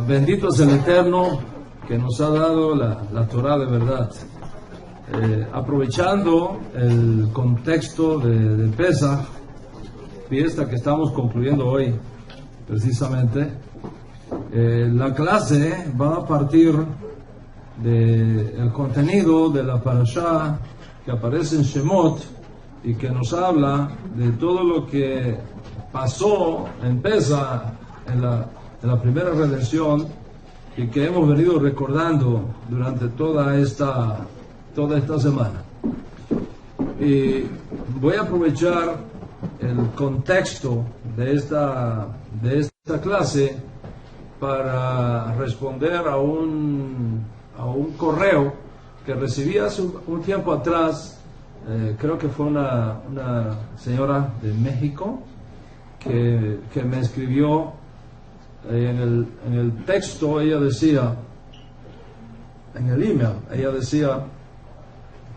Bendito es el Eterno que nos ha dado la Torah de verdad. Aprovechando el contexto de Pesach, fiesta que estamos concluyendo hoy, precisamente, la clase va a partir del contenido de la parashá que aparece en Shemot y que nos habla de todo lo que pasó en Pesach, en la primera redención, y que hemos venido recordando durante toda esta semana. Y voy a aprovechar el contexto de esta clase para responder a un correo que recibí hace un tiempo atrás. Creo que fue una señora de México que me escribió. En el texto ella decía, en el email, ella decía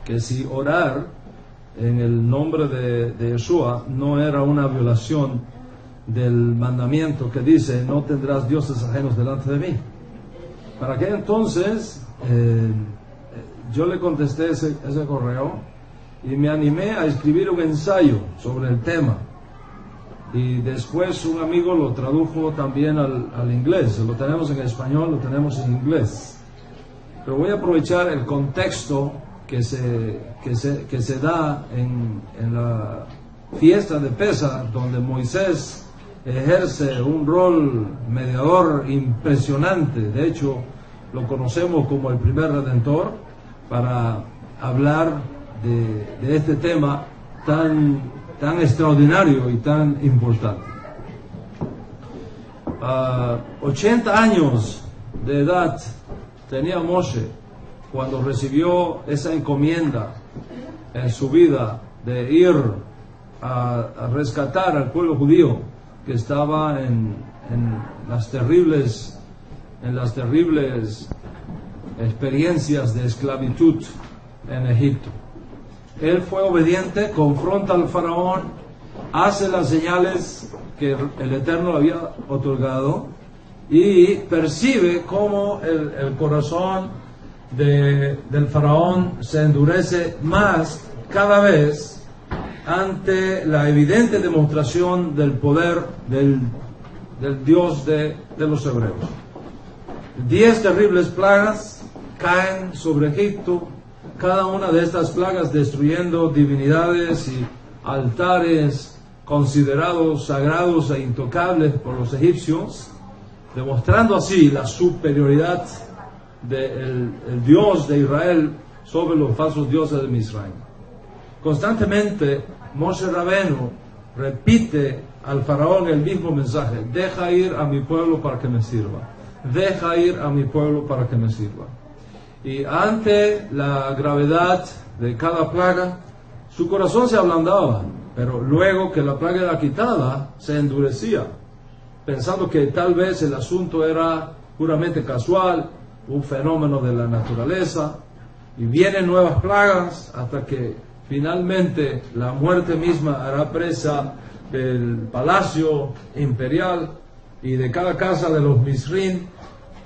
que si orar en el nombre de Yeshua no era una violación del mandamiento que dice: no tendrás dioses ajenos delante de mí. Para aquel entonces yo le contesté ese correo y me animé a escribir un ensayo sobre el tema, y después un amigo lo tradujo también al inglés. Lo tenemos en español, lo tenemos en inglés, pero voy a aprovechar el contexto que se da en la fiesta de Pesach, donde Moisés ejerce un rol mediador impresionante. De hecho, lo conocemos como el primer redentor, para hablar de este tema tan extraordinario y tan importante. 80 años de edad tenía Moshe cuando recibió esa encomienda en su vida de ir a rescatar al pueblo judío que estaba en las terribles experiencias de esclavitud en Egipto. Él fue obediente, confronta al faraón, hace las señales que el Eterno le había otorgado, y percibe cómo el corazón del faraón se endurece más cada vez ante la evidente demostración del poder del Dios de los hebreos. 10 terribles plagas caen sobre Egipto, cada una de estas plagas destruyendo divinidades y altares considerados sagrados e intocables por los egipcios, demostrando así la superioridad del Dios de Israel sobre los falsos dioses de Misraim. Constantemente Moshe Rabenu repite al faraón el mismo mensaje: deja ir a mi pueblo para que me sirva, deja ir a mi pueblo para que me sirva. Y ante la gravedad de cada plaga, su corazón se ablandaba, pero luego que la plaga era quitada, se endurecía, pensando que tal vez el asunto era puramente casual, un fenómeno de la naturaleza. Y vienen nuevas plagas hasta que finalmente la muerte misma hará presa del palacio imperial y de cada casa de los Misrim,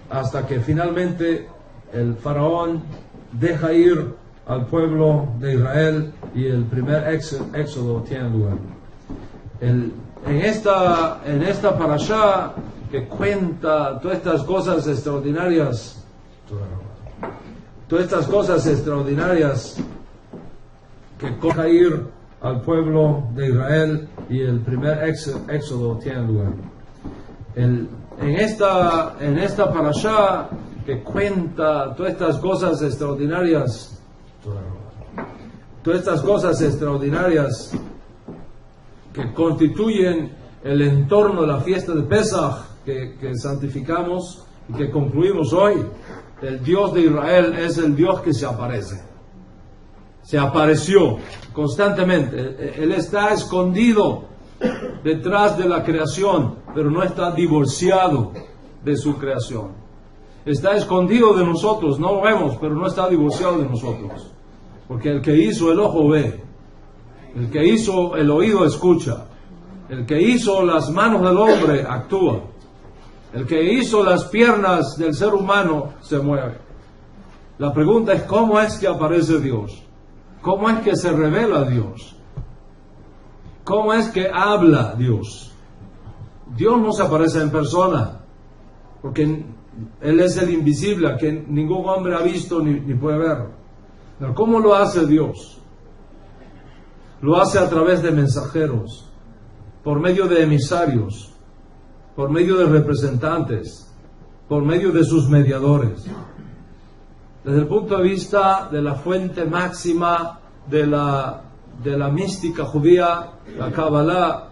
hasta que finalmente el faraón deja ir al pueblo de Israel y el primer éxodo tiene lugar. En esta parashá que cuenta todas estas cosas extraordinarias que deja ir al pueblo de Israel y el primer éxodo tiene lugar. En esta parashá que cuenta todas estas cosas extraordinarias que constituyen el entorno de la fiesta de Pesach que santificamos y que concluimos hoy. El Dios de Israel es el Dios que se apareció constantemente. Él está escondido detrás de la creación, pero no está divorciado de su creación. Está escondido de nosotros, no lo vemos, pero no está divorciado de nosotros. Porque el que hizo el ojo ve, el que hizo el oído escucha, El que hizo las manos del hombre actúa. El que hizo las piernas del ser humano se mueve. La pregunta es, ¿cómo es que aparece Dios? ¿Cómo es que se revela Dios? ¿Cómo es que habla Dios? Dios no se aparece en persona, porque Él es el invisible, que ningún hombre ha visto ni puede ver. Pero ¿cómo lo hace Dios? Lo hace a través de mensajeros, por medio de emisarios, por medio de representantes, por medio de sus mediadores. Desde el punto de vista de la fuente máxima de la mística judía, la Kabbalah,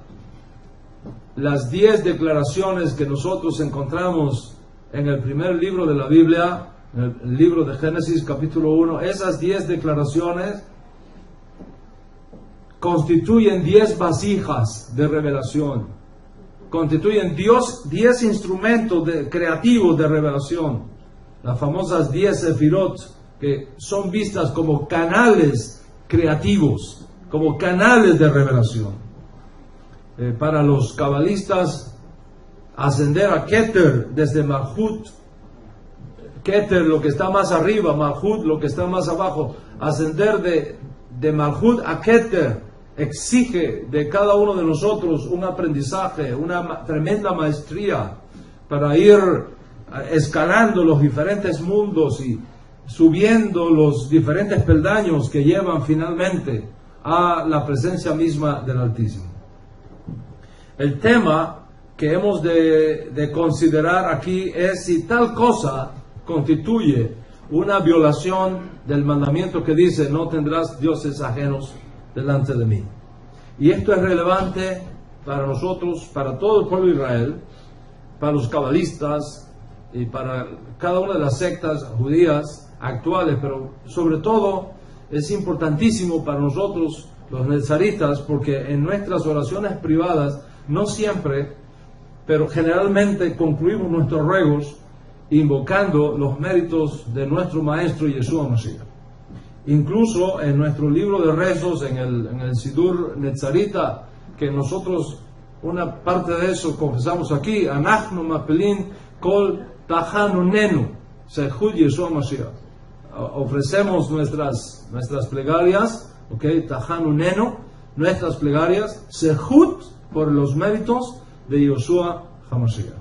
las 10 declaraciones que nosotros encontramos en el primer libro de la Biblia, en el libro de Génesis capítulo 1, esas 10 declaraciones constituyen 10 vasijas de revelación, constituyen 10 instrumentos creativos de revelación, las famosas 10 sefirot, que son vistas como canales creativos, como canales de revelación. Para los cabalistas, ascender a Keter desde Malhut, Keter lo que está más arriba, Malhut lo que está más abajo, ascender de Malhut a Keter exige de cada uno de nosotros un aprendizaje, una tremenda maestría para ir escalando los diferentes mundos y subiendo los diferentes peldaños que llevan finalmente a la presencia misma del Altísimo. El tema que hemos de considerar aquí es si tal cosa constituye una violación del mandamiento que dice: no tendrás dioses ajenos delante de mí. Y esto es relevante para nosotros, para todo el pueblo de Israel, para los cabalistas y para cada una de las sectas judías actuales, pero sobre todo es importantísimo para nosotros los nezaritas, porque en nuestras oraciones privadas, no siempre, pero generalmente concluimos nuestros ruegos invocando los méritos de nuestro Maestro Yeshua Mashiach. Incluso en nuestro libro de rezos, en el Sidur Netzarita, que nosotros, una parte de eso confesamos aquí: Anachnu Mapelin Kol Tahanunenu Sehud Yeshua Mashiach. Ofrecemos nuestras plegarias, Tahanunenu, nuestras plegarias, Sehud, por los méritos de Yeshua HaMashiach.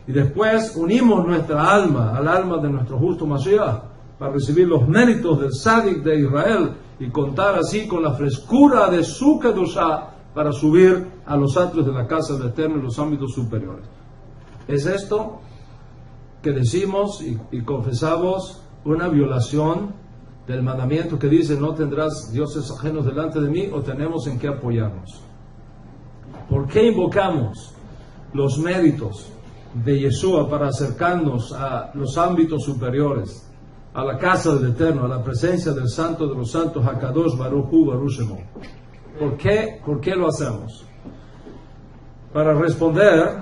Y después unimos nuestra alma al alma de nuestro justo Mashiach para recibir los méritos del Tzadik de Israel y contar así con la frescura de su Kedushá para subir a los atrios de la casa del Eterno en los ámbitos superiores. Es esto que decimos y confesamos una violación del mandamiento que dice: no tendrás dioses ajenos delante de mí, o tenemos en qué apoyarnos. ¿Por qué invocamos los méritos de Yeshua para acercarnos a los ámbitos superiores, a la casa del Eterno, a la presencia del Santo de los Santos, Hakadosh Baruch Hu Baruch Shemo? ¿Por qué lo hacemos? Para responder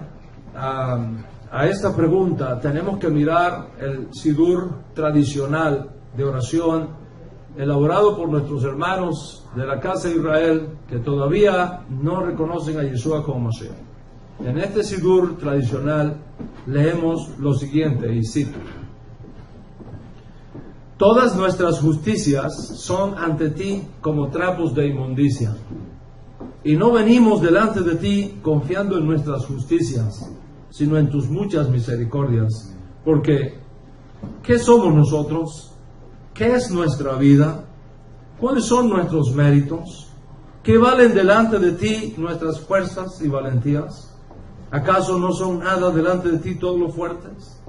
a esta pregunta tenemos que mirar el Sidur tradicional de oración elaborado por nuestros hermanos de la casa de Israel que todavía no reconocen a Yeshua como Mashiach. En este Sidur tradicional leemos lo siguiente, y cito: todas nuestras justicias son ante ti como trapos de inmundicia, y no venimos delante de ti confiando en nuestras justicias, sino en tus muchas misericordias. Porque, ¿qué somos nosotros? ¿Qué es nuestra vida? ¿Cuáles son nuestros méritos? ¿Qué valen delante de ti nuestras fuerzas y valentías? ¿Acaso no son nada delante de ti todos los fuertes?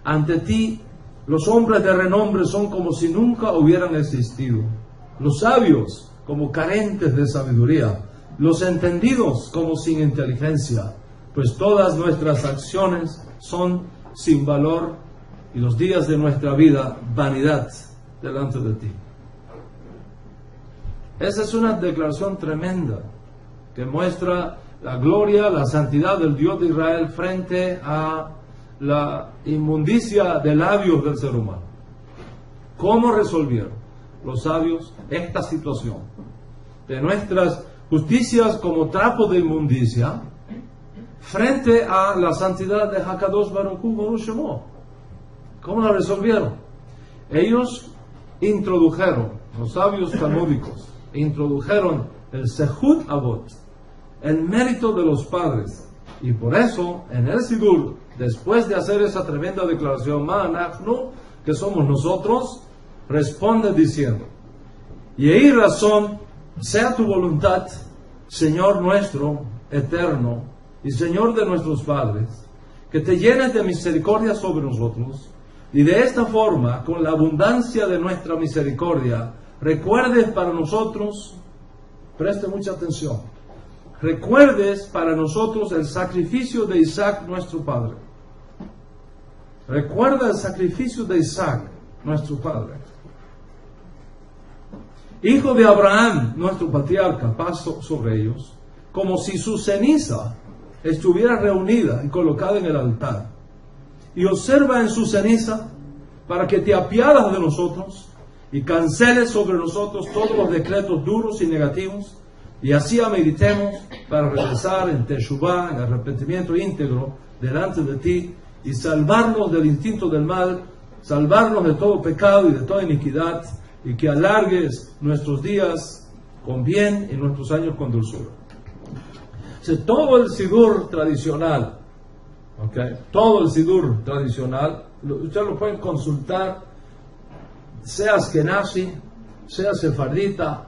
Ante ti los hombres de renombre son como si nunca hubieran existido, los sabios como carentes de sabiduría, los entendidos como sin inteligencia, pues todas nuestras acciones son sin valor y los días de nuestra vida vanidad delante de ti. Esa es una declaración tremenda que muestra la gloria, la santidad del Dios de Israel frente a la inmundicia de labios del ser humano. ¿Cómo resolvieron los sabios esta situación de nuestras justicias como trapo de inmundicia, frente a la santidad de Hakadosh Baruch Hu Baruch Shemo. ¿Cómo la resolvieron? Ellos introdujeron, los sabios talmúdicos, introdujeron el Sehut Avot, el mérito de los padres. Y por eso, en el Sidur, después de hacer esa tremenda declaración, Ma'anachnu, que somos nosotros, responde diciendo: Yehi razón, sea tu voluntad, Señor nuestro, eterno, y Señor de nuestros padres, que te llenes de misericordia sobre nosotros, y de esta forma, con la abundancia de nuestra misericordia, recuerdes para nosotros, preste mucha atención, recuerdes para nosotros el sacrificio de Isaac nuestro padre. Recuerda el sacrificio de Isaac nuestro padre, hijo de Abraham, nuestro patriarca, paso sobre ellos, como si su ceniza estuviera reunida y colocada en el altar. Y observa en su ceniza para que te apiadas de nosotros y canceles sobre nosotros todos los decretos duros y negativos, y así ameritemos para regresar en Teshuvah, en arrepentimiento íntegro, delante de ti, y salvarnos del instinto del mal, salvarnos de todo pecado y de toda iniquidad, y que alargues nuestros días con bien y nuestros años con dulzura. Todo el Sidur tradicional, todo el Sidur tradicional, ustedes lo pueden consultar, sea Ashkenazi, sea sefardita,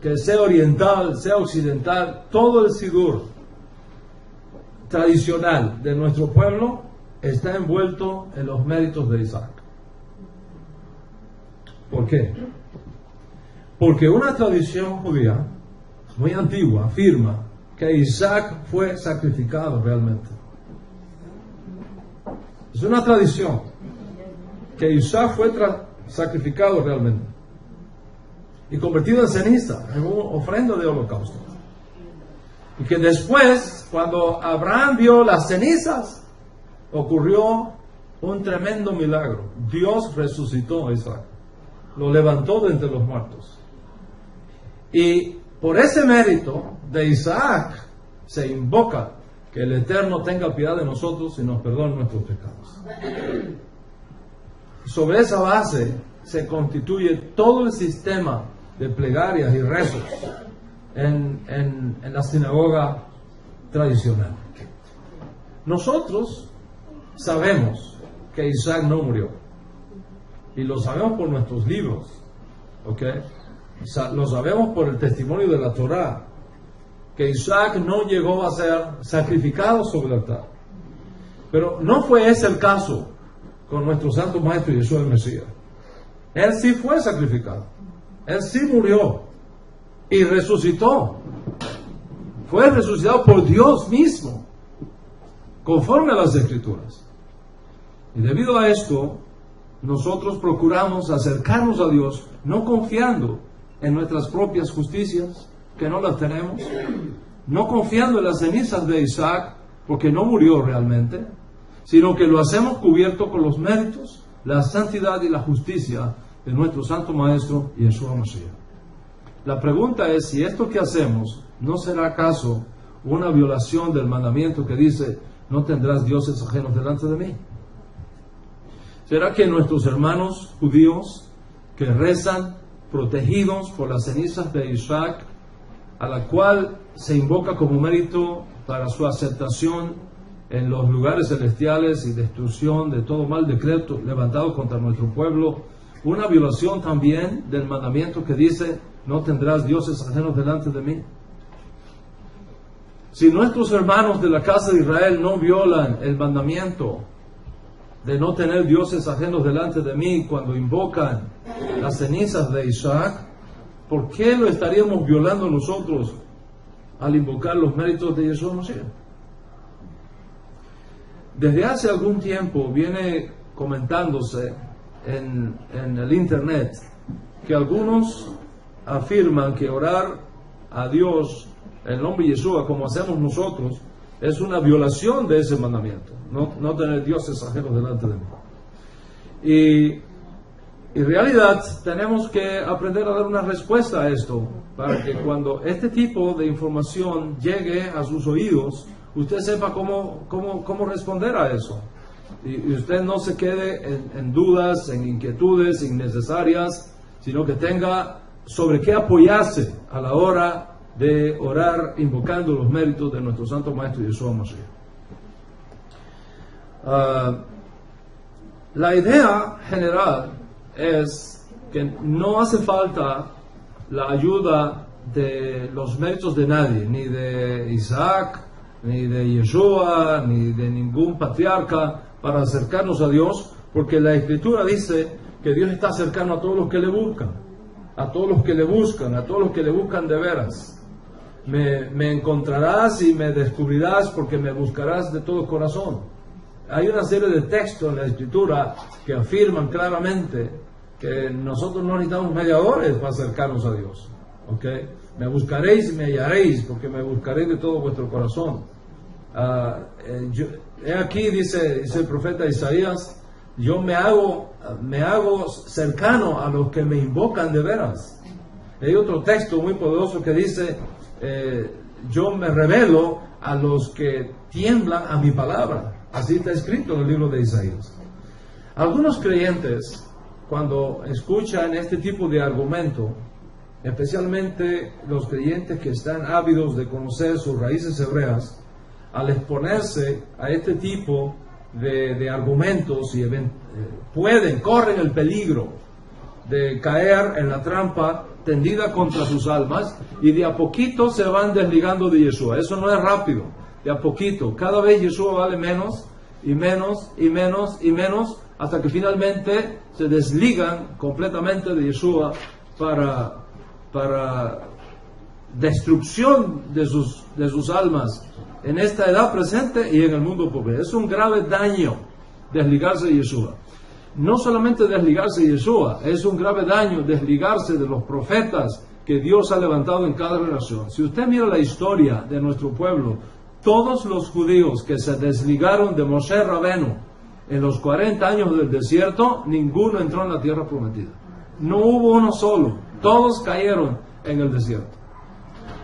que sea oriental, sea occidental, todo el Sidur tradicional de nuestro pueblo está envuelto en los méritos de Isaac. ¿Por qué? Porque una tradición judía muy antigua afirma que Isaac fue sacrificado realmente. Es una tradición que Isaac fue sacrificado realmente y convertido en ceniza, en una ofrenda de holocausto. Y que después, cuando Abraham vio las cenizas, ocurrió un tremendo milagro. Dios resucitó a Isaac, lo levantó de entre los muertos. Y por ese mérito de Isaac se invoca que el Eterno tenga piedad de nosotros y nos perdone nuestros pecados. Sobre esa base se constituye todo el sistema de plegarias y rezos en la sinagoga tradicional. Nosotros sabemos que Isaac no murió, y lo sabemos por nuestros libros, lo sabemos por el testimonio de la Torá, que Isaac no llegó a ser sacrificado sobre el altar. Pero no fue ese el caso con nuestro Santo Maestro Yeshua el Mesías. Él sí fue sacrificado, él sí murió y resucitó. Fue resucitado por Dios mismo, conforme a las Escrituras. Y debido a esto, nosotros procuramos acercarnos a Dios, no confiando en nuestras propias justicias, que no las tenemos, no confiando en las cenizas de Isaac, porque no murió realmente, sino que lo hacemos cubierto con los méritos, la santidad y la justicia de nuestro Santo Maestro Yeshua Mashiach. La pregunta es si esto que hacemos no será acaso una violación del mandamiento que dice: no tendrás dioses ajenos delante de mí. ¿Será que nuestros hermanos judíos que rezan protegidos por las cenizas de Isaac, a la cual se invoca como mérito para su aceptación en los lugares celestiales y destrucción de todo mal decreto levantado contra nuestro pueblo, una violación también del mandamiento que dice: no tendrás dioses ajenos delante de mí? Si nuestros hermanos de la casa de Israel no violan el mandamiento de no tener dioses ajenos delante de mí cuando invocan las cenizas de Isaac, ¿por qué lo estaríamos violando nosotros al invocar los méritos de Yeshua Mashiach? Desde hace algún tiempo viene comentándose en el internet que algunos afirman que orar a Dios en el nombre de Yeshua, como hacemos nosotros, es una violación de ese mandamiento, no tener dioses ajenos delante de mí. Y En realidad tenemos que aprender a dar una respuesta a esto, para que cuando este tipo de información llegue a sus oídos, usted sepa cómo responder a eso. Y usted no se quede en dudas, en inquietudes innecesarias, sino que tenga sobre qué apoyarse a la hora de orar invocando los méritos de nuestro Santo Maestro Yeshua Mashiach. La idea general es que no hace falta la ayuda de los méritos de nadie, ni de Isaac, ni de Yeshua, ni de ningún patriarca, para acercarnos a Dios, porque la Escritura dice que Dios está cercano a todos los que le buscan, a todos los que le buscan, a todos los que le buscan de veras. Me encontrarás y me descubrirás porque me buscarás de todo corazón. Hay una serie de textos en la Escritura que afirman claramente que nosotros no necesitamos mediadores para acercarnos a Dios. ¿Okay? Me buscaréis y me hallaréis, porque me buscaréis de todo vuestro corazón. He aquí, dice el profeta Isaías, yo me hago cercano a los que me invocan de veras. Hay otro texto muy poderoso que dice, yo me revelo a los que tiemblan a mi palabra. Así está escrito en el libro de Isaías. Algunos creyentes, cuando escuchan este tipo de argumento, especialmente los creyentes que están ávidos de conocer sus raíces hebreas, al exponerse a este tipo de argumentos y corren el peligro de caer en la trampa tendida contra sus almas, y de a poquito se van desligando de Yeshua. Eso no es rápido, de a poquito. Cada vez Yeshua vale menos y menos y menos y menos, hasta que finalmente se desligan completamente de Yeshua para destrucción de sus almas en esta edad presente y en el mundo por venir. Es un grave daño desligarse de Yeshua. No solamente desligarse de Yeshua, es un grave daño desligarse de los profetas que Dios ha levantado en cada generación. Si usted mira la historia de nuestro pueblo, todos los judíos que se desligaron de Moshe Rabenu en los 40 años del desierto, ninguno entró en la tierra prometida. No hubo uno solo, todos cayeron en el desierto.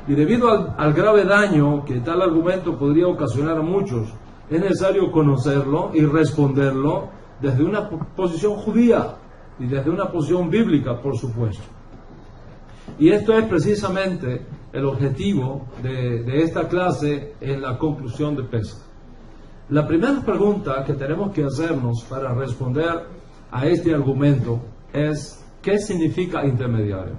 Y debido al grave daño que tal argumento podría ocasionar a muchos, es necesario conocerlo y responderlo desde una posición judía y desde una posición bíblica, por supuesto. Y esto es precisamente el objetivo de esta clase en la conclusión de Pesach. La primera pregunta que tenemos que hacernos para responder a este argumento es: ¿qué significa intermediario?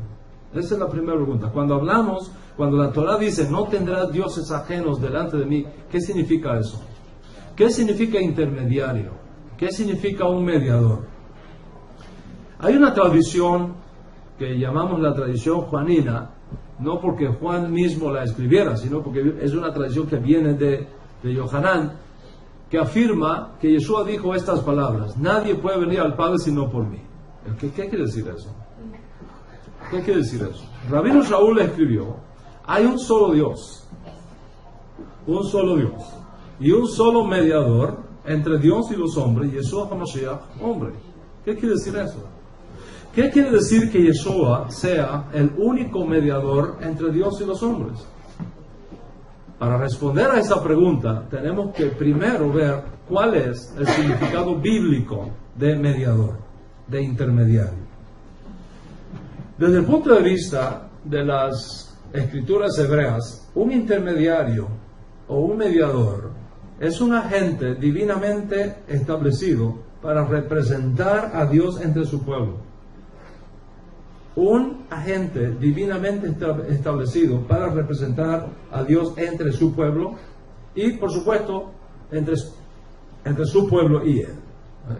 Esa es la primera pregunta. Cuando la Torah dice, no tendrás dioses ajenos delante de mí, ¿qué significa eso? ¿Qué significa intermediario? ¿Qué significa un mediador? Hay una tradición que llamamos la tradición juanina, no porque Juan mismo la escribiera, sino porque es una tradición que viene de Yohanan, que afirma que Yeshua dijo estas palabras: nadie puede venir al Padre sino por mí. ¿Qué quiere decir eso? ¿Qué quiere decir eso? Rabino Shaul escribió: hay un solo Dios, y un solo mediador entre Dios y los hombres, Yeshua HaMashiach, hombre. ¿Qué quiere decir eso? ¿Qué quiere decir que Yeshua sea el único mediador entre Dios y los hombres? Para responder a esa pregunta, tenemos que primero ver cuál es el significado bíblico de mediador, de intermediario. Desde el punto de vista de las escrituras hebreas, un intermediario o un mediador es un agente divinamente establecido para representar a Dios entre su pueblo. Un agente divinamente establecido para representar a Dios entre su pueblo y, por supuesto, entre su pueblo y él.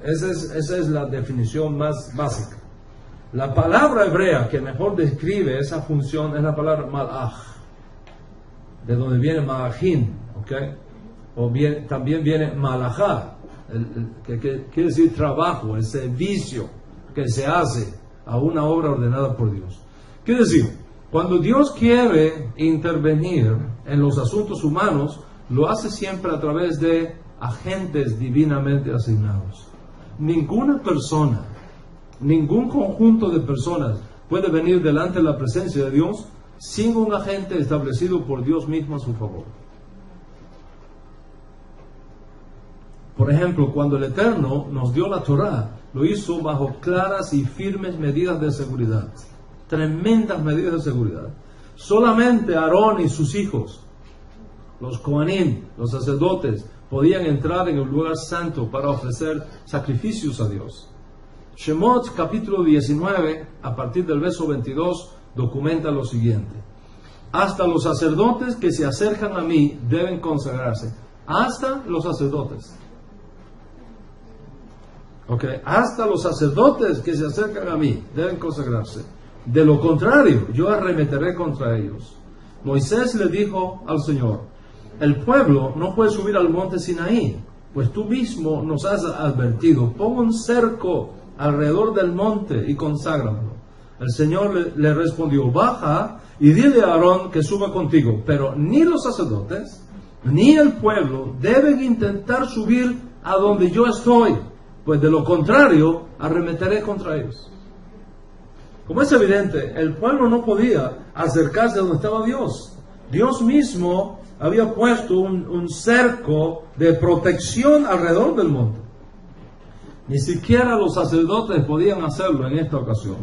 Esa es la definición más básica. La palabra hebrea que mejor describe esa función es la palabra malach, de donde viene malachim, ¿ok? También viene malachá, que quiere decir trabajo, el servicio que se hace a una obra ordenada por Dios. Quiere decir, cuando Dios quiere intervenir en los asuntos humanos, lo hace siempre a través de agentes divinamente asignados. Ninguna persona Ningún conjunto de personas puede venir delante de la presencia de Dios sin un agente establecido por Dios mismo a su favor. Por ejemplo, cuando el Eterno nos dio la Torá, lo hizo bajo claras y firmes medidas de seguridad. Tremendas medidas de seguridad. Solamente Aarón y sus hijos, los Kohanim, los sacerdotes, podían entrar en el lugar santo para ofrecer sacrificios a Dios. Shemot capítulo 19, a partir del verso 22, documenta lo siguiente: hasta los sacerdotes que se acercan a mí deben consagrarse. Hasta los sacerdotes. Hasta los sacerdotes que se acercan a mí deben consagrarse. De lo contrario, yo arremeteré contra ellos. Moisés le dijo al Señor: el pueblo no puede subir al monte Sinaí, pues tú mismo nos has advertido: pon un cerco alrededor del monte y conságralo. El Señor le respondió: baja y dile a Aarón que suba contigo, pero ni los sacerdotes ni el pueblo deben intentar subir a donde yo estoy, pues de lo contrario arremeteré contra ellos. Como es evidente, el pueblo no podía acercarse a donde estaba Dios. Dios mismo había puesto un cerco de protección alrededor del monte. Ni siquiera los sacerdotes podían hacerlo en esta ocasión.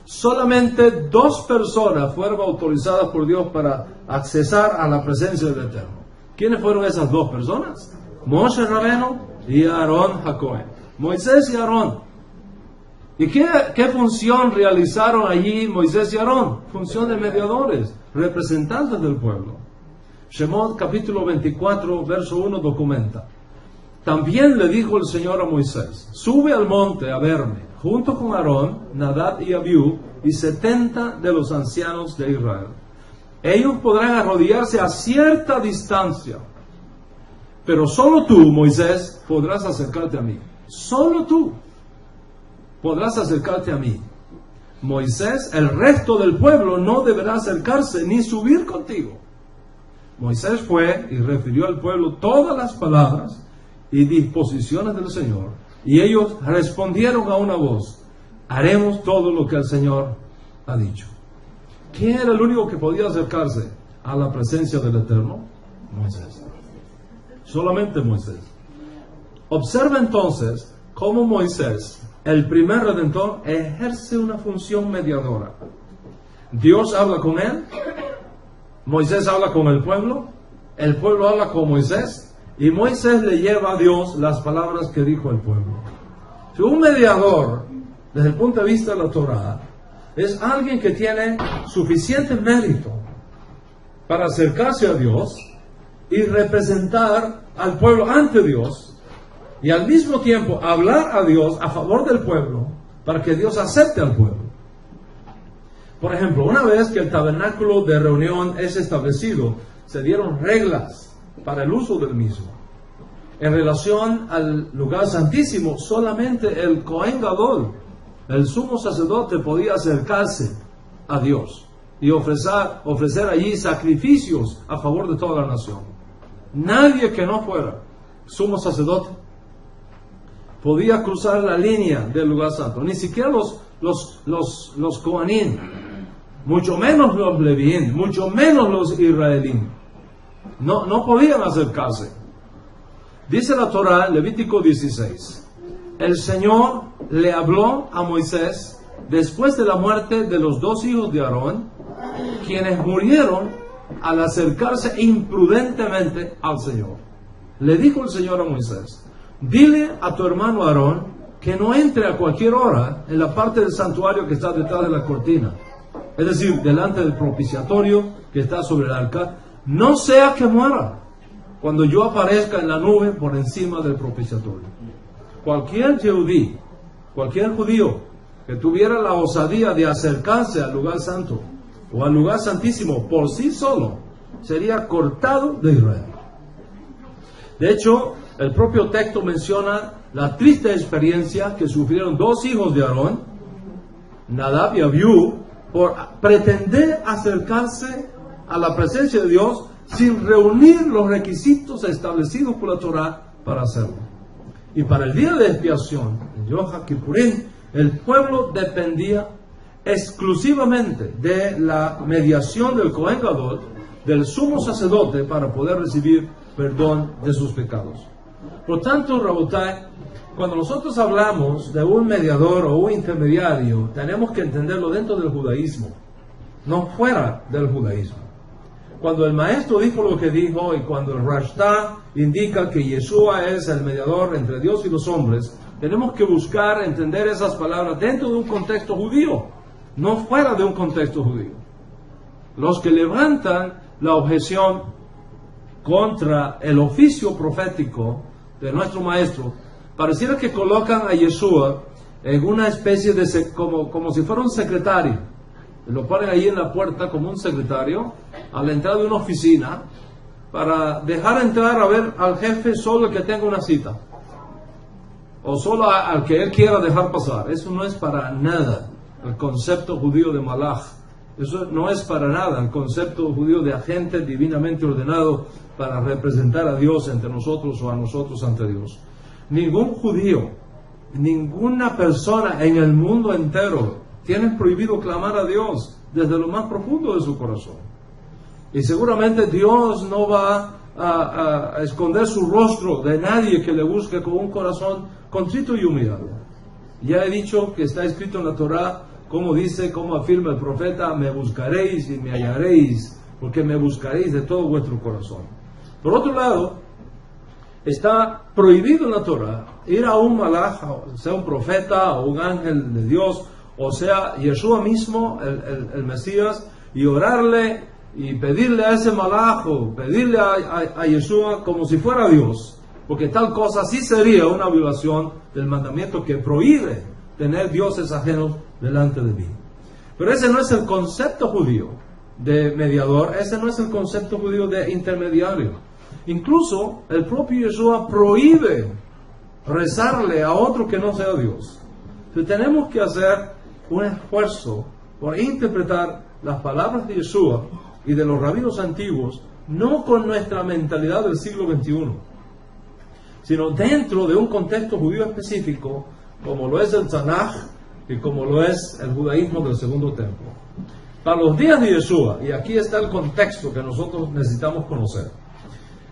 Solamente 2 personas fueron autorizadas por Dios para accesar a la presencia del Eterno. ¿Quiénes fueron esas 2 personas? Moshe Rabbeinu y Aarón HaKohen. Moisés y Aarón. ¿Y qué función realizaron allí Moisés y Aarón? Función de mediadores, representantes del pueblo. Shemot capítulo 24, verso 1 documenta: también le dijo el Señor a Moisés: sube al monte a verme, junto con Aarón, Nadab y Abiú, y 70 de los ancianos de Israel. Ellos podrán arrodillarse a cierta distancia, pero solo tú, Moisés, podrás acercarte a mí. Solo tú podrás acercarte a mí. Moisés, el resto del pueblo no deberá acercarse ni subir contigo. Moisés fue y refirió al pueblo todas las palabras y disposiciones del Señor, y ellos respondieron a una voz: haremos todo lo que el Señor ha dicho. ¿Quién era el único que podía acercarse a la presencia del Eterno? Moisés. Solamente Moisés. Observa entonces cómo Moisés, el primer redentor, ejerce una función mediadora. Dios habla con él, Moisés habla con el pueblo habla con Moisés, y Moisés le lleva a Dios las palabras que dijo el pueblo. Si un mediador, desde el punto de vista de la Torá, es alguien que tiene suficiente mérito para acercarse a Dios y representar al pueblo ante Dios, y al mismo tiempo hablar a Dios a favor del pueblo, para que Dios acepte al pueblo. Por ejemplo, una vez que el tabernáculo de reunión es establecido, se dieron reglas para el uso del mismo. En relación al lugar santísimo, solamente el Kohen Gadol, el sumo sacerdote, podía acercarse a Dios y ofrecer allí sacrificios a favor de toda la nación. Nadie que no fuera sumo sacerdote podía cruzar la línea del lugar santo. Ni siquiera los Kohanim, mucho menos los Levín, mucho menos los Israelín, no podían acercarse. Dice la Torá, Levítico 16, el Señor le habló a Moisés después de la muerte de los 2 hijos de Aarón, quienes murieron al acercarse imprudentemente al Señor. Le dijo el Señor a Moisés: dile a tu hermano Aarón que no entre a cualquier hora en la parte del santuario que está detrás de la cortina, es decir, delante del propiciatorio que está sobre el arca, no sea que muera cuando yo aparezca en la nube por encima del propiciatorio. Cualquier judío que tuviera la osadía de acercarse al lugar santo o al lugar santísimo por sí solo, sería cortado de Israel. De hecho, el propio texto menciona la triste experiencia que sufrieron 2 hijos de Aarón, Nadab y Abiú, por pretender acercarse a la presencia de Dios sin reunir los requisitos establecidos por la Torá para hacerlo. Y para el día de expiación, en Yom Kippurim, El pueblo dependía exclusivamente de la mediación del Cohen Gadol, del sumo sacerdote, para poder recibir perdón de sus pecados. Por tanto, Rabotai, cuando nosotros hablamos de un mediador o un intermediario, tenemos que entenderlo dentro del judaísmo, no fuera del judaísmo. Cuando el maestro dijo lo que dijo y cuando el Rashtá indica que Yeshua es el mediador entre Dios y los hombres, tenemos que buscar entender esas palabras dentro de un contexto judío, no fuera de un contexto judío. Los que levantan la objeción contra el oficio profético de nuestro maestro, pareciera que colocan a Yeshua en una especie de como si fuera un secretario. Lo ponen ahí en la puerta como un secretario a la entrada de una oficina para dejar entrar a ver al jefe solo el que tenga una cita o solo al que él quiera dejar pasar. Eso no es para nada el concepto judío de Malach. Eso no es para nada el concepto judío de agente divinamente ordenado para representar a Dios entre nosotros o a nosotros ante Dios. Ningún judío, ninguna persona en el mundo entero tiene prohibido clamar a Dios desde lo más profundo de su corazón. Y seguramente Dios no va a esconder su rostro de nadie que le busque con un corazón contrito y humillado. Ya he dicho que está escrito en la Torá, como dice, como afirma el profeta: me buscaréis y me hallaréis, porque me buscaréis de todo vuestro corazón. Por otro lado, está prohibido en la Torá ir a un malaj, sea un profeta o un ángel de Dios, o sea Yeshua mismo, el Mesías, y orarle y pedirle a ese malaj o pedirle a Yeshua como si fuera Dios, porque tal cosa sí sería una violación del mandamiento que prohíbe tener dioses ajenos delante de mí. Pero ese no es el concepto judío de mediador, ese no es el concepto judío de intermediario. Incluso el propio Yeshua prohíbe rezarle a otro que no sea Dios. Entonces tenemos que hacer un esfuerzo por interpretar las palabras de Yeshua y de los rabinos antiguos, no con nuestra mentalidad del siglo XXI, sino dentro de un contexto judío específico, como lo es el Tanaj y como lo es el judaísmo del Segundo Templo. Para los días de Yeshua, y aquí está el contexto que nosotros necesitamos conocer,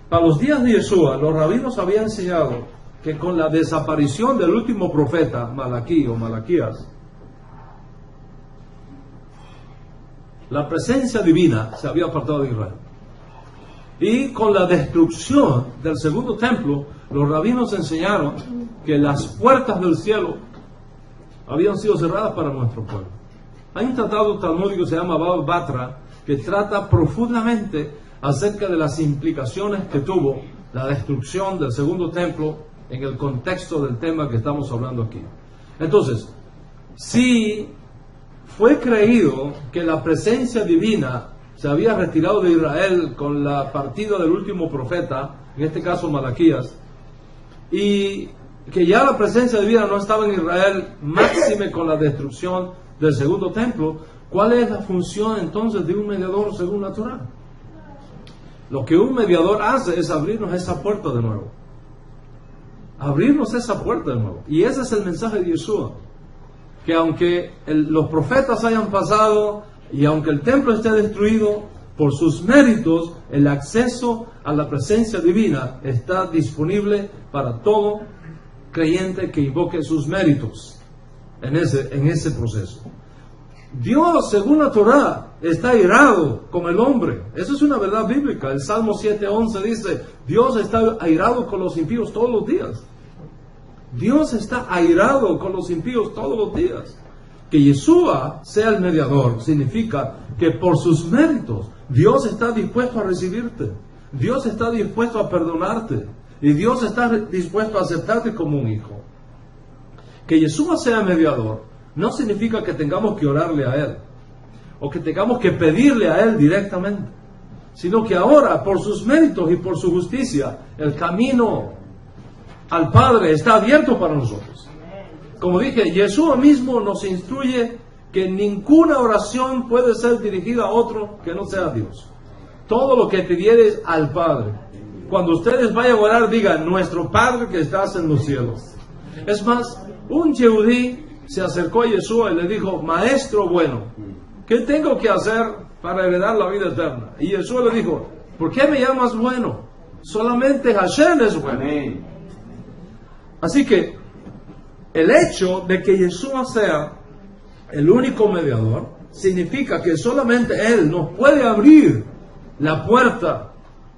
para los días de Yeshua, los rabinos habían enseñado que con la desaparición del último profeta, Malaquí o Malaquías, la presencia divina se había apartado de Israel. Y con la destrucción del Segundo Templo, los rabinos enseñaron que las puertas del cielo habían sido cerradas para nuestro pueblo. Hay un tratado talmúdico que se llama Baba Batra, que trata profundamente acerca de las implicaciones que tuvo la destrucción del Segundo Templo en el contexto del tema que estamos hablando aquí. Entonces, si fue creído que la presencia divina se había retirado de Israel con la partida del último profeta, en este caso Malaquías, y que ya la presencia divina no estaba en Israel, máxime con la destrucción del Segundo Templo, ¿cuál es la función entonces de un mediador según la Torá? Lo que un mediador hace es abrirnos esa puerta de nuevo. Abrirnos esa puerta de nuevo. Y ese es el mensaje de Yeshua. Que aunque los profetas hayan pasado y aunque el templo esté destruido, por sus méritos, el acceso a la presencia divina está disponible para todo creyente que invoque sus méritos en ese proceso. Dios, según la Torá, está airado con el hombre. Eso es una verdad bíblica. El Salmo 7:11 dice: Dios está airado con los impíos todos los días. Dios está airado con los impíos todos los días. Que Yeshua sea el mediador significa que por sus méritos Dios está dispuesto a recibirte, Dios está dispuesto a perdonarte y Dios está dispuesto a aceptarte como un hijo. Que Yeshua sea mediador no significa que tengamos que orarle a Él o que tengamos que pedirle a Él directamente, sino que ahora por sus méritos y por su justicia el camino al Padre está abierto para nosotros. Como dije, Yeshua mismo nos instruye que ninguna oración puede ser dirigida a otro que no sea Dios. Todo lo que pidieres al Padre. Cuando ustedes vayan a orar, digan: nuestro Padre que estás en los cielos. Es más, un Yehudí se acercó a Yeshua y le dijo, Maestro bueno, ¿qué tengo que hacer para heredar la vida eterna? Y Yeshua le dijo, ¿por qué me llamas bueno? Solamente Hashem es bueno. Amén. Así que el hecho de que Yeshua sea el único mediador significa que solamente Él nos puede abrir la puerta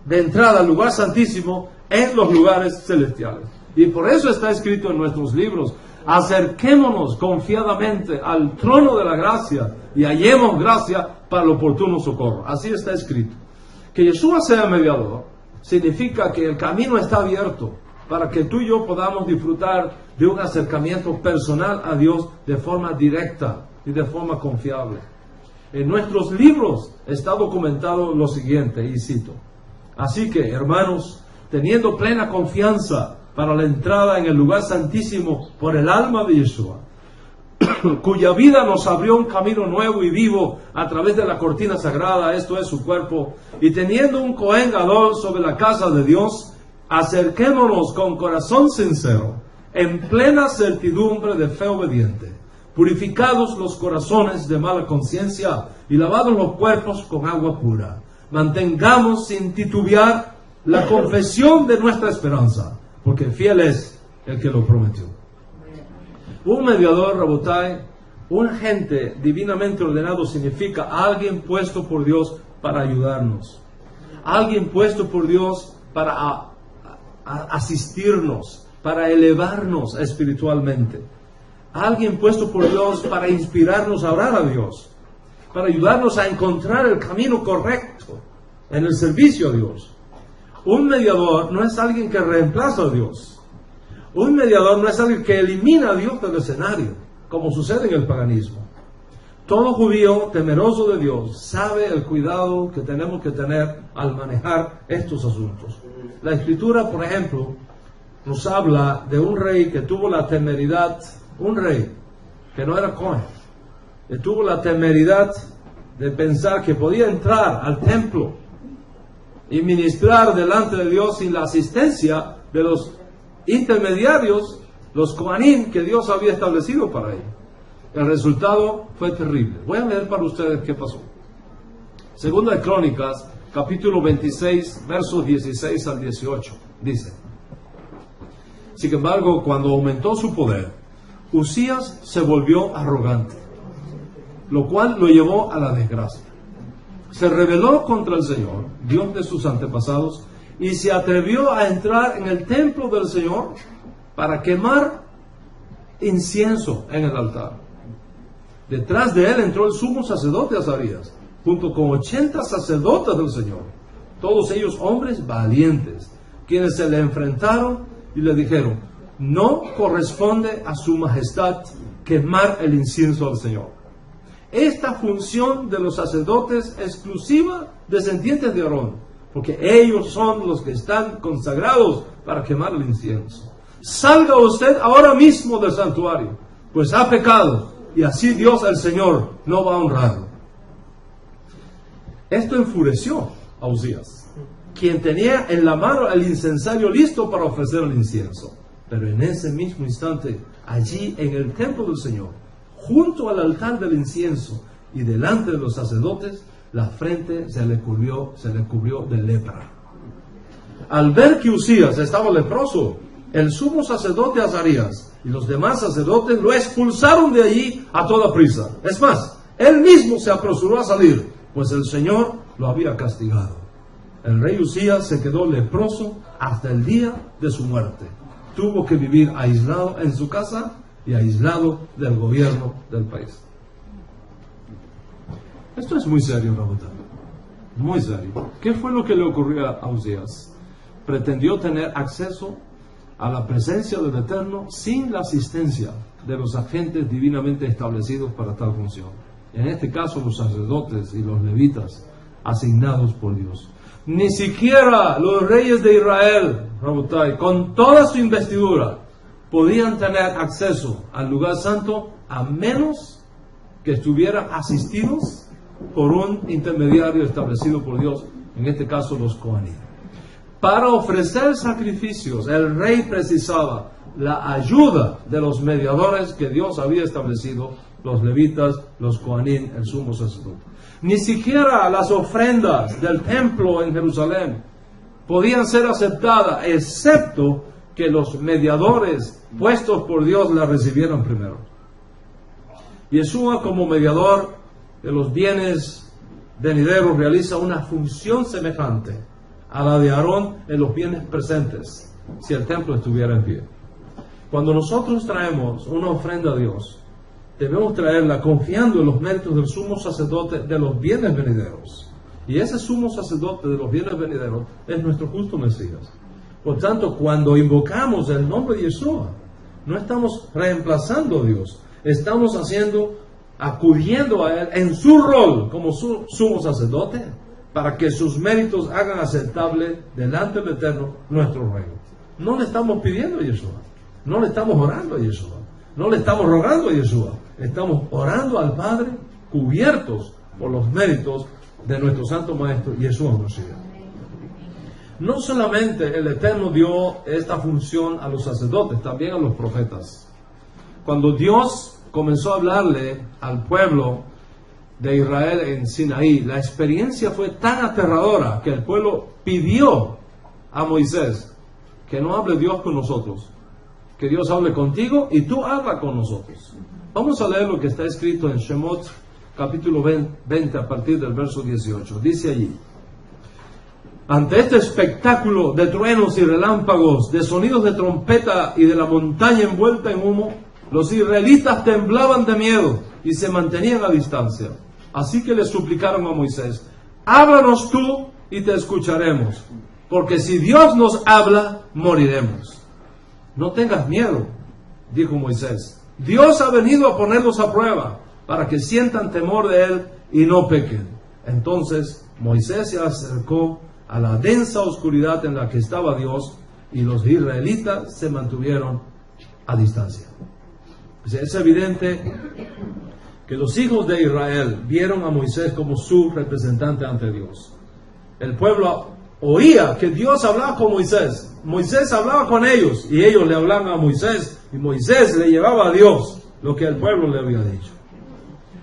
de entrada al lugar santísimo en los lugares celestiales. Y por eso está escrito en nuestros libros, acerquémonos confiadamente al trono de la gracia y hallemos gracia para el oportuno socorro. Así está escrito. Que Yeshua sea mediador significa que el camino está abierto para que tú y yo podamos disfrutar de un acercamiento personal a Dios de forma directa y de forma confiable. En nuestros libros está documentado lo siguiente, y cito: así que, hermanos, teniendo plena confianza para la entrada en el lugar santísimo por el alma de Yeshua, cuya vida nos abrió un camino nuevo y vivo a través de la cortina sagrada, esto es su cuerpo, y teniendo un Cohen Gadol sobre la casa de Dios, acerquémonos con corazón sincero, en plena certidumbre de fe obediente, purificados los corazones de mala conciencia y lavados los cuerpos con agua pura. Mantengamos sin titubear la confesión de nuestra esperanza, porque fiel es el que lo prometió. Un mediador, Rabotai, un agente divinamente ordenado, significa alguien puesto por Dios para ayudarnos, alguien puesto por Dios para asistirnos, para elevarnos espiritualmente, alguien puesto por Dios para inspirarnos a orar a Dios, para ayudarnos a encontrar el camino correcto en el servicio a Dios. Un mediador no es alguien que reemplaza a Dios. Un mediador no es alguien que elimina a Dios del escenario, como sucede en el paganismo. Todo judío temeroso de Dios sabe el cuidado que tenemos que tener al manejar estos asuntos. La Escritura, por ejemplo, nos habla de un rey que tuvo la temeridad, un rey que no era Cohen, que tuvo la temeridad de pensar que podía entrar al templo y ministrar delante de Dios sin la asistencia de los intermediarios, los Kohanim que Dios había establecido para él. El resultado fue terrible. Voy a leer para ustedes qué pasó. Segunda de Crónicas, capítulo 26, versos 16 al 18. Dice: sin embargo, cuando aumentó su poder, Usías se volvió arrogante, lo cual lo llevó a la desgracia. Se rebeló contra el Señor, Dios de sus antepasados, y se atrevió a entrar en el templo del Señor para quemar incienso en el altar. Detrás de él entró el sumo sacerdote Azarías, junto con 80 sacerdotes del Señor, todos ellos hombres valientes, quienes se le enfrentaron y le dijeron: no corresponde a su majestad quemar el incienso al Señor. Esta función de los sacerdotes exclusiva descendientes de Aarón, porque ellos son los que están consagrados para quemar el incienso. Salga usted ahora mismo del santuario, pues ha pecado, y así Dios el Señor no va a honrarlo. Esto enfureció a Usías, quien tenía en la mano el incensario listo para ofrecer el incienso. Pero en ese mismo instante, allí en el templo del Señor, junto al altar del incienso y delante de los sacerdotes, la frente se le cubrió de lepra. Al ver que Usías estaba leproso, el sumo sacerdote Azarías y los demás sacerdotes lo expulsaron de allí a toda prisa. Es más, él mismo se apresuró a salir, pues el Señor lo había castigado. El rey Usías se quedó leproso hasta el día de su muerte. Tuvo que vivir aislado en su casa y aislado del gobierno del país. Esto es muy serio, Rabotai. Muy serio. ¿Qué fue lo que le ocurrió a Usías? Pretendió tener acceso a la presencia del Eterno sin la asistencia de los agentes divinamente establecidos para tal función. En este caso, los sacerdotes y los levitas asignados por Dios. Ni siquiera los reyes de Israel, Rabotai, con toda su investidura, podían tener acceso al lugar santo a menos que estuvieran asistidos por un intermediario establecido por Dios, en este caso los Kohanim. Para ofrecer sacrificios, el rey precisaba la ayuda de los mediadores que Dios había establecido, los levitas, los coanín, el sumo sacerdote. Ni siquiera las ofrendas del templo en Jerusalén podían ser aceptadas, excepto que los mediadores puestos por Dios las recibieran primero. Yeshua, como mediador de los bienes venideros, realiza una función semejante a la de Aarón en los bienes presentes, si el templo estuviera en pie. Cuando nosotros traemos una ofrenda a Dios, debemos traerla confiando en los méritos del sumo sacerdote de los bienes venideros. Y ese sumo sacerdote de los bienes venideros es nuestro justo Mesías. Por tanto, cuando invocamos el nombre de Yeshua, no estamos reemplazando a Dios, estamos acudiendo a Él en su rol como su sumo sacerdote, para que sus méritos hagan aceptable delante del Eterno nuestro reino. No le estamos pidiendo a Yeshua, no le estamos orando a Yeshua, no le estamos rogando a Yeshua, estamos orando al Padre cubiertos por los méritos de nuestro Santo Maestro Yeshua Mashiach. No solamente el Eterno dio esta función a los sacerdotes, también a los profetas. Cuando Dios comenzó a hablarle al pueblo de Israel en Sinaí, la experiencia fue tan aterradora que el pueblo pidió a Moisés que no hable Dios con nosotros, que Dios hable contigo y tú habla con nosotros. Vamos a leer lo que está escrito en Shemot capítulo 20 a partir del verso 18. Dice allí: ante este espectáculo de truenos y relámpagos, de sonidos de trompeta y de la montaña envuelta en humo, los israelitas temblaban de miedo y se mantenían a distancia. Así que le suplicaron a Moisés: háblanos tú y te escucharemos, porque si Dios nos habla, moriremos. No tengas miedo, dijo Moisés. Dios ha venido a ponerlos a prueba, para que sientan temor de Él y no pequen. Entonces Moisés se acercó a la densa oscuridad en la que estaba Dios, y los israelitas se mantuvieron a distancia. Es evidente que los hijos de Israel vieron a Moisés como su representante ante Dios. El pueblo oía que Dios hablaba con Moisés. Moisés hablaba con ellos y ellos le hablaban a Moisés, y Moisés le llevaba a Dios lo que el pueblo le había dicho.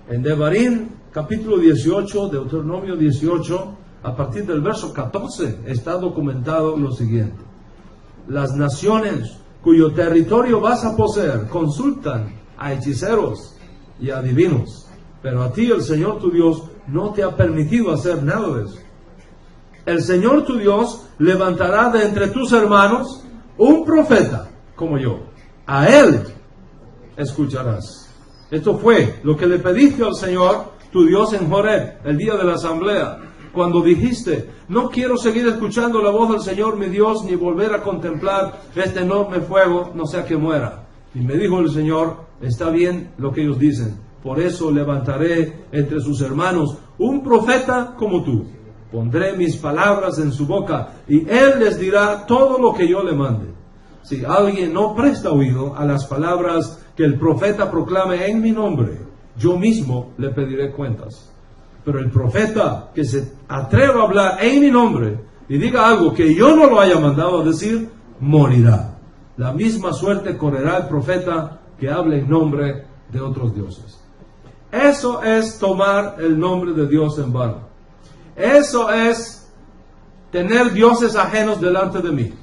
En Devarim, capítulo 18, Deuteronomio 18, a partir del verso 14, está documentado lo siguiente: las naciones cuyo territorio vas a poseer consultan a hechiceros y a adivinos, pero a ti el Señor tu Dios no te ha permitido hacer nada de eso. El Señor tu Dios levantará de entre tus hermanos un profeta como yo. A él escucharás. Esto fue lo que le pediste al Señor tu Dios en Horeb, el día de la asamblea, cuando dijiste: no quiero seguir escuchando la voz del Señor mi Dios, ni volver a contemplar este enorme fuego, no sea que muera. Y me dijo el Señor: está bien lo que ellos dicen, por eso levantaré entre sus hermanos un profeta como tú. Pondré mis palabras en su boca, y él les dirá todo lo que yo le mande. Si alguien no presta oído a las palabras que el profeta proclame en mi nombre, yo mismo le pediré cuentas. Pero el profeta que se atreva a hablar en mi nombre y diga algo que yo no lo haya mandado a decir, morirá. La misma suerte correrá el profeta que hable en nombre de otros dioses. Eso es tomar el nombre de Dios en vano. Eso es tener dioses ajenos delante de mí.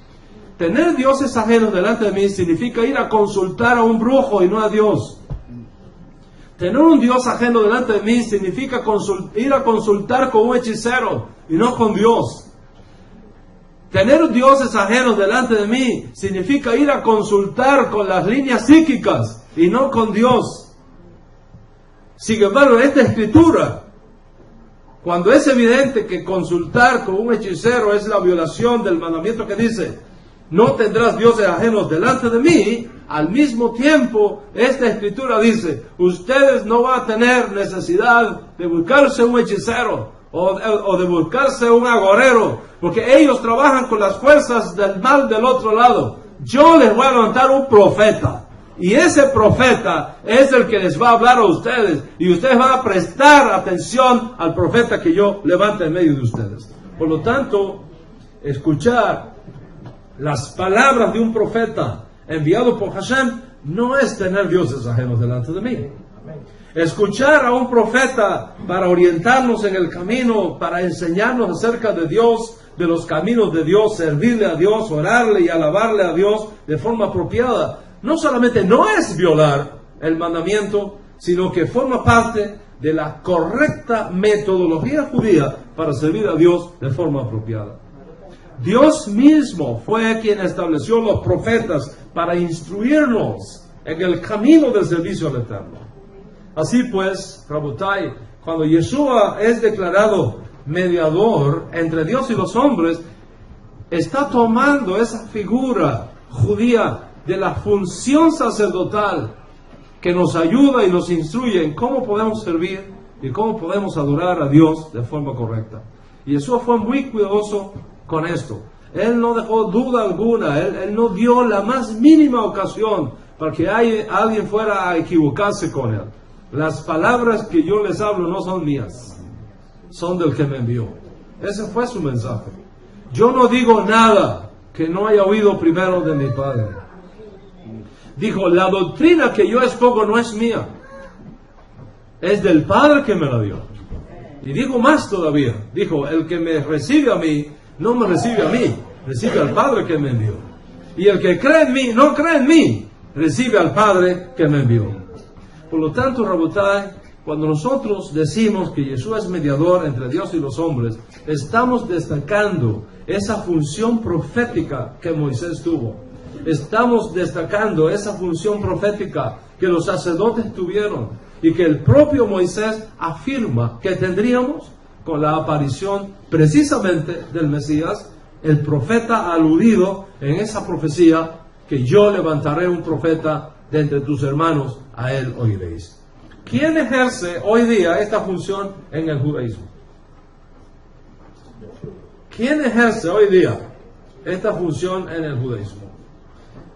Tener dioses ajenos delante de mí significa ir a consultar a un brujo y no a Dios. Tener un Dios ajeno delante de mí significa ir a consultar con un hechicero y no con Dios. Tener dioses ajenos delante de mí significa ir a consultar con las líneas psíquicas y no con Dios. Sin embargo, en esta escritura, cuando es evidente que consultar con un hechicero es la violación del mandamiento que dice: no tendrás dioses ajenos delante de mí, al mismo tiempo esta escritura dice: ustedes no van a tener necesidad de buscarse un hechicero o de buscarse un agorero, porque ellos trabajan con las fuerzas del mal del otro lado. Yo les voy a levantar un profeta, y ese profeta es el que les va a hablar a ustedes, y ustedes van a prestar atención al profeta que yo levante en medio de ustedes. Por lo tanto, escuchar las palabras de un profeta enviado por Hashem no es tener dioses ajenos delante de mí. Escuchar a un profeta para orientarnos en el camino, para enseñarnos acerca de Dios, de los caminos de Dios, servirle a Dios, orarle y alabarle a Dios de forma apropiada, no solamente no es violar el mandamiento, sino que forma parte de la correcta metodología judía para servir a Dios de forma apropiada. Dios mismo fue quien estableció los profetas para instruirnos en el camino del servicio al Eterno. Así pues, Rabotai, cuando Yeshua es declarado mediador entre Dios y los hombres, está tomando esa figura judía de la función sacerdotal que nos ayuda y nos instruye en cómo podemos servir y cómo podemos adorar a Dios de forma correcta. Y Yeshua fue muy cuidadoso con esto. Él no dejó duda alguna, él no dio la más mínima ocasión para que alguien fuera a equivocarse con él. Las palabras que yo les hablo no son mías, son del que me envió. Ese fue su mensaje. Yo no digo nada que no haya oído primero de mi Padre. Dijo, la doctrina que yo expongo no es mía, es del Padre que me la dio. Y digo más todavía, dijo, el que me recibe a mí, no me recibe a mí, recibe al Padre que me envió. Y el que cree en mí, no cree en mí, recibe al Padre que me envió. Por lo tanto, Rabotai, cuando nosotros decimos que Yeshua es mediador entre Dios y los hombres, estamos destacando esa función profética que Moisés tuvo. Estamos destacando esa función profética que los sacerdotes tuvieron y que el propio Moisés afirma que tendríamos con la aparición precisamente del Mesías, el profeta aludido en esa profecía, que yo levantaré un profeta de entre tus hermanos, a él oiréis. ¿Quién ejerce hoy día esta función en el judaísmo? ¿Quién ejerce hoy día esta función en el judaísmo?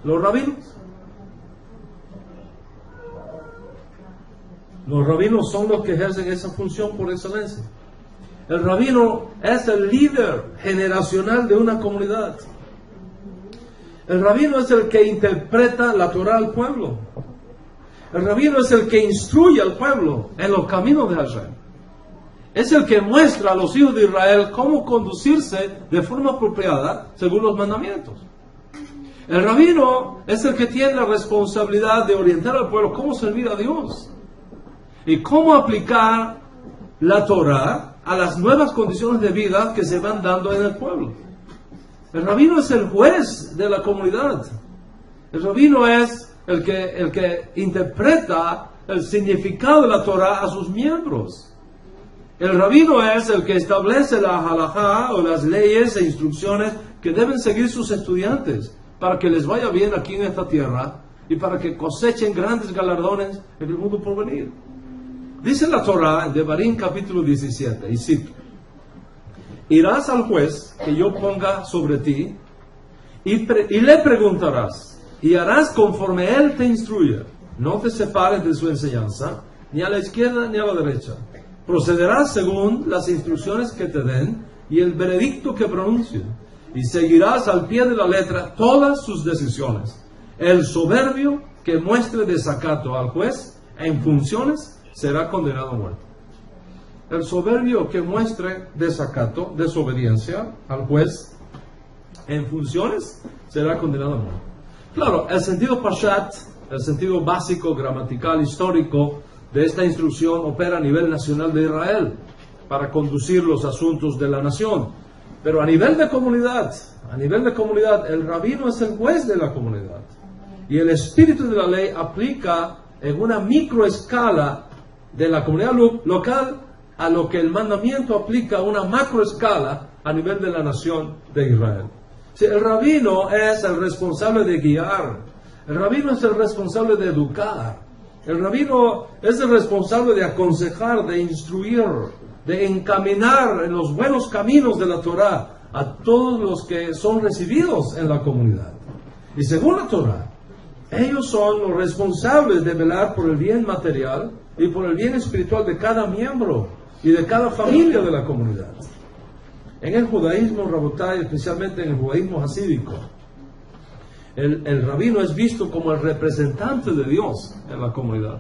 ¿Los rabinos? Los rabinos son los que ejercen esa función por excelencia. El rabino es el líder generacional de una comunidad. El rabino es el que interpreta la Torah al pueblo. El rabino es el que instruye al pueblo en los caminos de Hashem. Es el que muestra a los hijos de Israel cómo conducirse de forma apropiada según los mandamientos. El rabino es el que tiene la responsabilidad de orientar al pueblo cómo servir a Dios y cómo aplicar la Torah a las nuevas condiciones de vida que se van dando en el pueblo. El rabino es el juez de la comunidad. El rabino es el que interpreta el significado de la Torah a sus miembros. El rabino es el que establece la halajá o las leyes e instrucciones que deben seguir sus estudiantes para que les vaya bien aquí en esta tierra y para que cosechen grandes galardones en el mundo por venir. Dice la Torah en Devarim capítulo 17, y cito: irás al juez que yo ponga sobre ti y le preguntarás, y harás conforme él te instruya. No te separes de su enseñanza, ni a la izquierda ni a la derecha. Procederás según las instrucciones que te den y el veredicto que pronuncien, y seguirás al pie de la letra todas sus decisiones. El soberbio que muestre desacato al juez en funciones será condenado a muerte. El soberbio que muestre desacato, desobediencia al juez en funciones será condenado a muerte. Claro, el sentido pashat, el sentido básico, gramatical, histórico de esta instrucción opera a nivel nacional de Israel para conducir los asuntos de la nación. Pero a nivel de comunidad, el rabino es el juez de la comunidad. Y el espíritu de la ley aplica en una microescala de la comunidad local a lo que el mandamiento aplica a una macroescala a nivel de la nación de Israel. Sí, el rabino es el responsable de guiar, el rabino es el responsable de educar, el rabino es el responsable de aconsejar, de instruir, de encaminar en los buenos caminos de la Torah a todos los que son recibidos en la comunidad. Y según la Torah, ellos son los responsables de velar por el bien material y por el bien espiritual de cada miembro y de cada familia de la comunidad. En el judaísmo, Rabotai, especialmente en el judaísmo hasídico, el rabino es visto como el representante de Dios en la comunidad.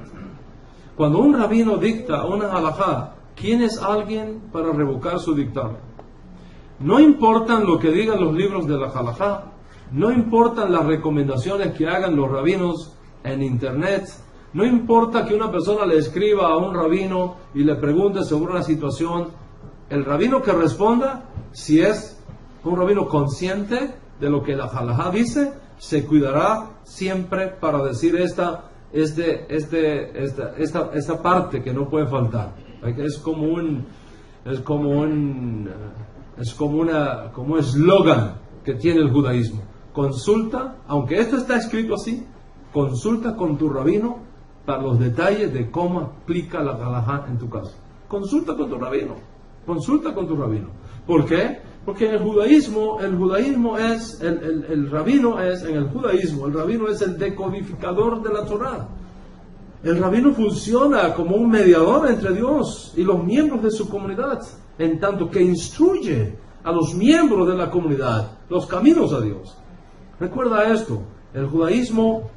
Cuando un rabino dicta una halajá, ¿quién es alguien para revocar su dictamen? No importan lo que digan los libros de la halajá, no importan las recomendaciones que hagan los rabinos en internet, no importa que una persona le escriba a un rabino y le pregunte sobre una situación. El rabino que responda, si es un rabino consciente de lo que la halajá dice, se cuidará siempre para decir esta parte que no puede faltar. Es como un eslogan que tiene el judaísmo. Consulta, aunque esto está escrito así, consulta con tu rabino para los detalles de cómo aplica la halajá en tu caso. Consulta con tu rabino. ¿Por qué? Porque en el judaísmo el rabino es el decodificador de la Torá. El rabino funciona como un mediador entre Dios y los miembros de su comunidad, en tanto que instruye a los miembros de la comunidad los caminos a Dios. Recuerda esto, el judaísmo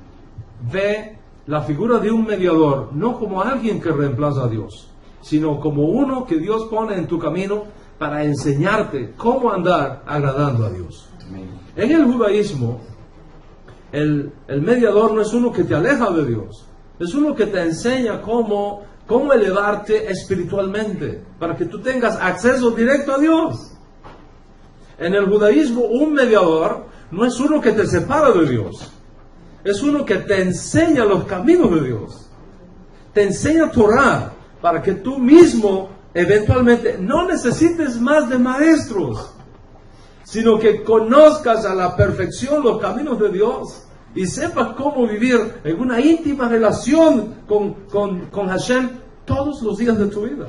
ve la figura de un mediador no como alguien que reemplaza a Dios, sino como uno que Dios pone en tu camino para enseñarte cómo andar agradando a Dios. Amén. En el judaísmo, el mediador no es uno que te aleja de Dios, es uno que te enseña cómo elevarte espiritualmente, para que tú tengas acceso directo a Dios. En el judaísmo, un mediador no es uno que te separa de Dios, es uno que te enseña los caminos de Dios, te enseña Torah, para que tú mismo eventualmente no necesites más de maestros, sino que conozcas a la perfección los caminos de Dios y sepas cómo vivir en una íntima relación con Hashem todos los días de tu vida.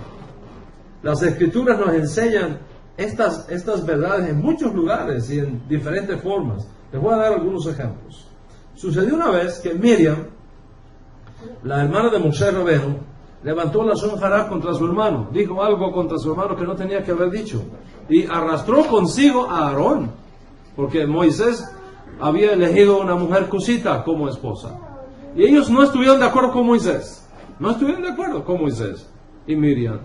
Las Escrituras nos enseñan estas verdades en muchos lugares y en diferentes formas. Les voy a dar algunos ejemplos. Sucedió una vez que Miriam, la hermana de Moshe Rabbeinu, levantó la shon hará contra su hermano, dijo algo contra su hermano que no tenía que haber dicho, y arrastró consigo a Aarón, porque Moisés había elegido una mujer cusita como esposa, y ellos no estuvieron de acuerdo con Moisés, y Miriam,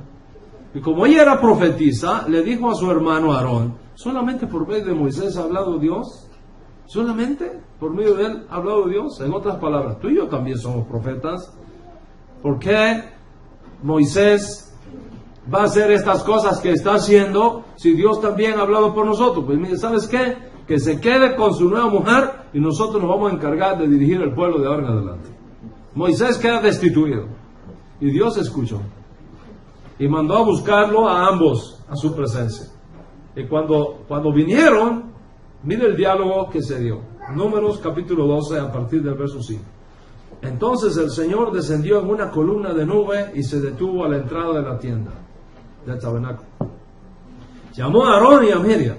y como ella era profetisa, le dijo a su hermano Aarón, ¿solamente por medio de Moisés ha hablado Dios? ¿Solamente por medio de él ha hablado Dios? En otras palabras, tú y yo también somos profetas. ¿Por qué Moisés va a hacer estas cosas que está haciendo si Dios también ha hablado por nosotros? Pues mire, ¿sabes qué? Que se quede con su nueva mujer y nosotros nos vamos a encargar de dirigir el pueblo de ahora en adelante. Moisés queda destituido y Dios escuchó y mandó a buscarlo a ambos a su presencia. Y cuando vinieron, mire el diálogo que se dio. Números capítulo 12 a partir del verso 5. Entonces el Señor descendió en una columna de nube y se detuvo a la entrada de la tienda del tabernáculo. Llamó a Aarón y a Miriam.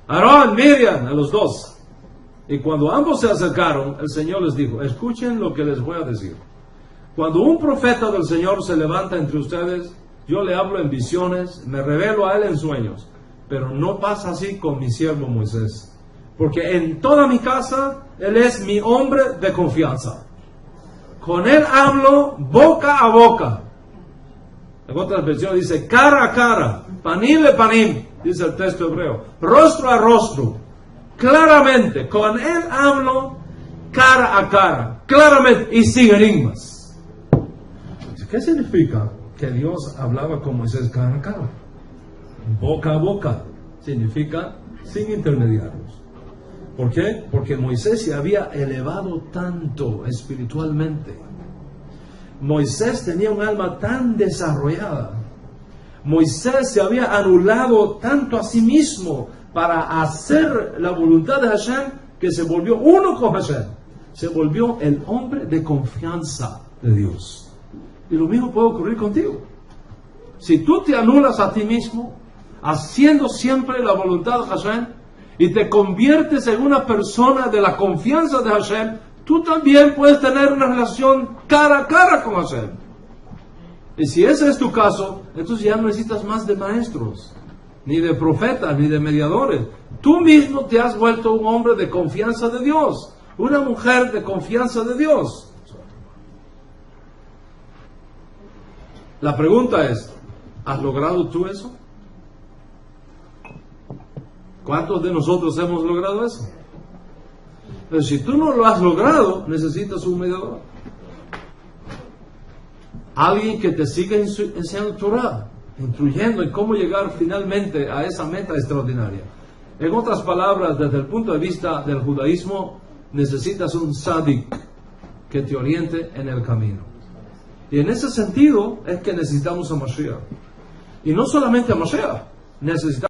Aarón, Miriam, a los dos. Y cuando ambos se acercaron, el Señor les dijo, escuchen lo que les voy a decir. Cuando un profeta del Señor se levanta entre ustedes, yo le hablo en visiones, me revelo a él en sueños. Pero no pasa así con mi siervo Moisés. Porque en toda mi casa, él es mi hombre de confianza. Con él hablo boca a boca. En otras versiones dice cara a cara, panim le panim, dice el texto hebreo, rostro a rostro, claramente. Con él hablo cara a cara, claramente y sin enigmas. ¿Qué significa que Dios hablaba con Moisés cara a cara? Boca a boca significa sin intermediarios. ¿Por qué? Porque Moisés se había elevado tanto espiritualmente. Moisés tenía un alma tan desarrollada. Moisés se había anulado tanto a sí mismo para hacer la voluntad de Hashem que se volvió uno con Hashem. Se volvió el hombre de confianza de Dios. Y lo mismo puede ocurrir contigo. Si tú te anulas a ti mismo, haciendo siempre la voluntad de Hashem, y te conviertes en una persona de la confianza de Hashem, tú también puedes tener una relación cara a cara con Hashem. Y si ese es tu caso, entonces ya no necesitas más de maestros. ni de profetas, ni de mediadores. Tú mismo te has vuelto un hombre de confianza de Dios, una mujer de confianza de Dios. La pregunta es, ¿has logrado tú eso? ¿Cuántos de nosotros hemos logrado eso? Pero si tú no lo has logrado, necesitas un mediador. Alguien que te siga enseñando Torah, instruyendo en cómo llegar finalmente a esa meta extraordinaria. En otras palabras, desde el punto de vista del judaísmo, necesitas un tzadik que te oriente en el camino. Y en ese sentido es que necesitamos a Mashiach. Y no solamente a Mashiach, necesitamos